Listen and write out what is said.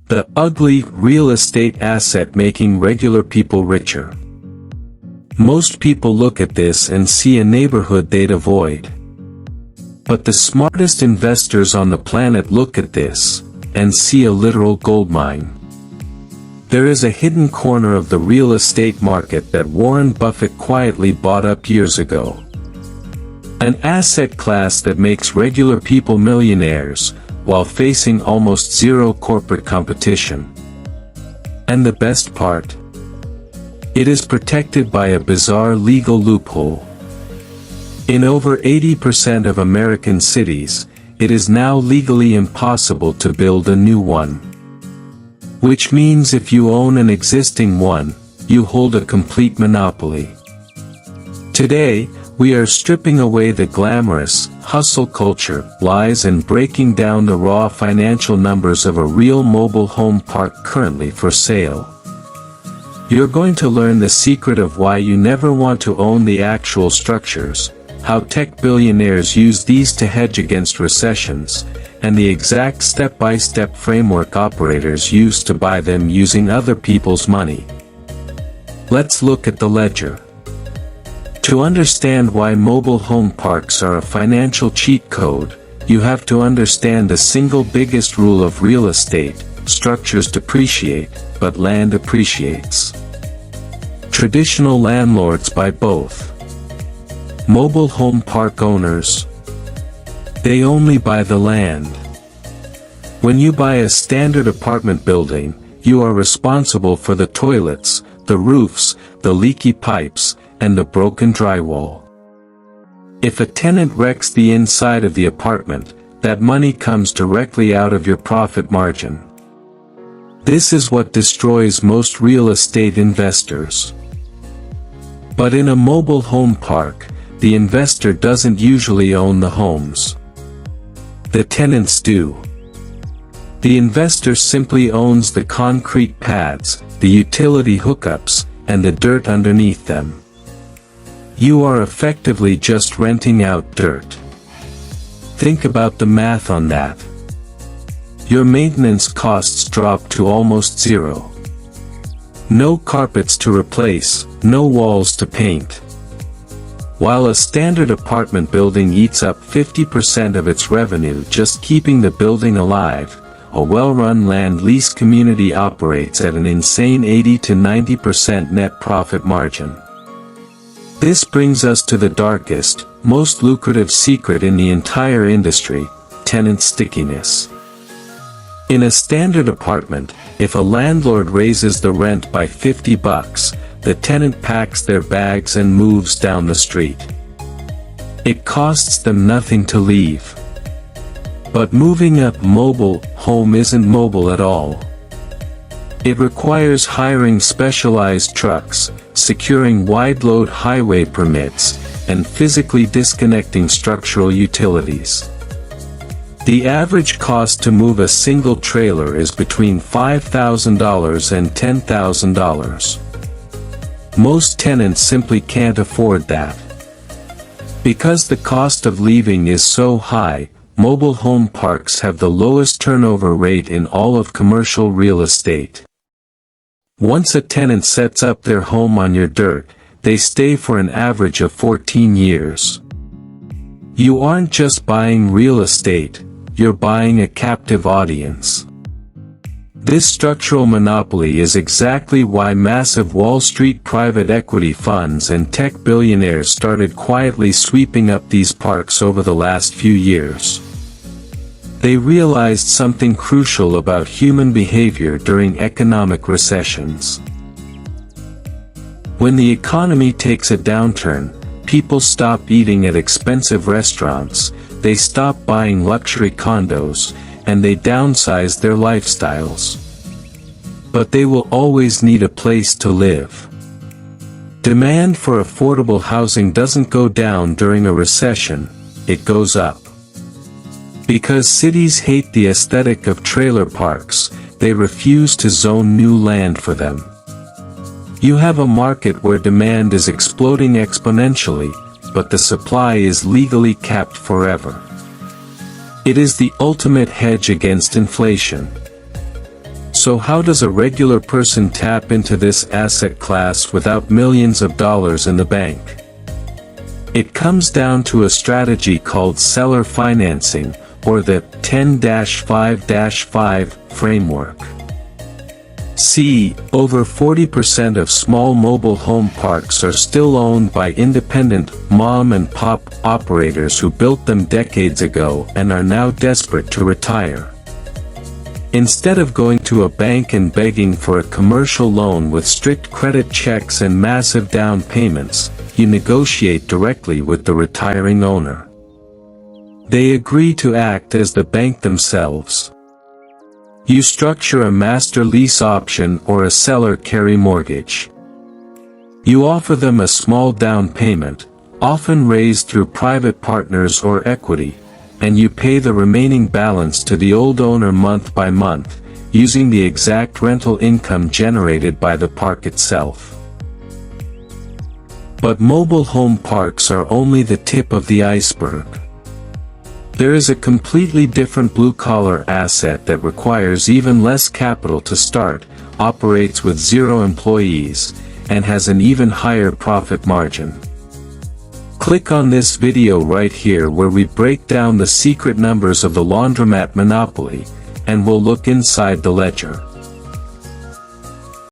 The ugly real estate asset making regular people richer. Most people look at this and see a neighborhood they'd avoid. But the smartest investors on the planet look at this and see a literal goldmine. There is a hidden corner of the real estate market that Warren Buffett quietly bought up years ago. An asset class that makes regular people millionaires, while facing almost zero corporate competition. And the best part? It is protected by a bizarre legal loophole. In over 80% of American cities, it is now legally impossible to build a new one. Which means if you own an existing one, you hold a complete monopoly. Today, we are stripping away the glamorous, hustle culture, lies and breaking down the raw financial numbers of a real mobile home park currently for sale. You're going to learn the secret of why you never want to own the actual structures, how tech billionaires use these to hedge against recessions, and the exact step-by-step framework operators use to buy them using other people's money. Let's look at the ledger. To understand why mobile home parks are a financial cheat code, you have to understand the single biggest rule of real estate: structures depreciate, but land appreciates. Traditional landlords buy both. Mobile home park owners, they only buy the land. When you buy a standard apartment building, you are responsible for the toilets, the roofs, the leaky pipes, and the broken drywall. If a tenant wrecks the inside of the apartment, that money comes directly out of your profit margin. This is what destroys most real estate investors. But in a mobile home park, the investor doesn't usually own the homes. The tenants do. The investor simply owns the concrete pads, the utility hookups, and the dirt underneath them. You are effectively just renting out dirt. Think about the math on that. Your maintenance costs drop to almost zero. No carpets to replace, no walls to paint. While a standard apartment building eats up 50% of its revenue just keeping the building alive, a well-run land lease community operates at an insane 80 to 90% net profit margin. This brings us to the darkest, most lucrative secret in the entire industry: tenant stickiness. In a standard apartment, if a landlord raises the rent by $50, the tenant packs their bags and moves down the street. It costs them nothing to leave. But moving a mobile home isn't mobile at all. It requires hiring specialized trucks, securing wide-load highway permits, and physically disconnecting structural utilities. The average cost to move a single trailer is between $5,000 and $10,000. Most tenants simply can't afford that. Because the cost of leaving is so high, mobile home parks have the lowest turnover rate in all of commercial real estate. Once a tenant sets up their home on your dirt, they stay for an average of 14 years. You aren't just buying real estate, you're buying a captive audience. This structural monopoly is exactly why massive Wall Street private equity funds and tech billionaires started quietly sweeping up these parks over the last few years. They realized something crucial about human behavior during economic recessions. When the economy takes a downturn, people stop eating at expensive restaurants, they stop buying luxury condos, and they downsize their lifestyles. But they will always need a place to live. Demand for affordable housing doesn't go down during a recession, it goes up. Because cities hate the aesthetic of trailer parks, they refuse to zone new land for them. You have a market where demand is exploding exponentially, but the supply is legally capped forever. It is the ultimate hedge against inflation. So how does a regular person tap into this asset class without millions of dollars in the bank? It comes down to a strategy called seller financing, or the 10-5-5 framework. See, over 40% of small mobile home parks are still owned by independent, mom-and-pop operators who built them decades ago and are now desperate to retire. Instead of going to a bank and begging for a commercial loan with strict credit checks and massive down payments, you negotiate directly with the retiring owner. They agree to act as the bank themselves. You structure a master lease option or a seller carry mortgage. You offer them a small down payment, often raised through private partners or equity, and you pay the remaining balance to the old owner month by month, using the exact rental income generated by the park itself. But mobile home parks are only the tip of the iceberg. There is a completely different blue-collar asset that requires even less capital to start, operates with 0 employees, and has an even higher profit margin. Click on this video right here where we break down the secret numbers of the laundromat monopoly, and we'll look inside the ledger.